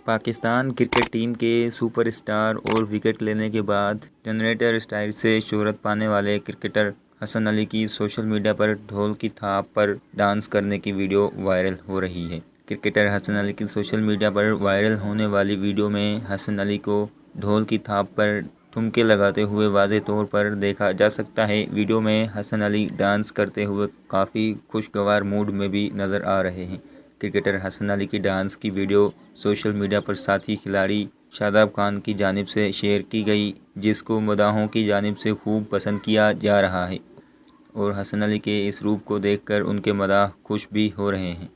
Pakistan cricket team के superstar और wicket लेने के बाद जनरेटर स्टाइल से शोहरत पाने वाले क्रिकेटर हसन अली की सोशल मीडिया पर ढोल की थाप पर डांस करने की वीडियो वायरल हो रही है। क्रिकेटर हसन अली की सोशल मीडिया पर वायरल होने वाली वीडियो में हसन अली को ढोल की थाप पर ठुमके लगाते हुए वाज़े तौर पर देखा जा सकता है। वीडियो में हसन अली डांस करते हुए काफ़ी खुशगवार मूड में भी नज़र आ रहे हैं। क्रिकेटर हसन अली की डांस की वीडियो सोशल मीडिया पर साथी खिलाड़ी शादाब खान की जानिब से शेयर की गई, जिसको मदाहों की जानिब से खूब पसंद किया जा रहा है और हसन अली के इस रूप को देखकर उनके मदाह खुश भी हो रहे हैं।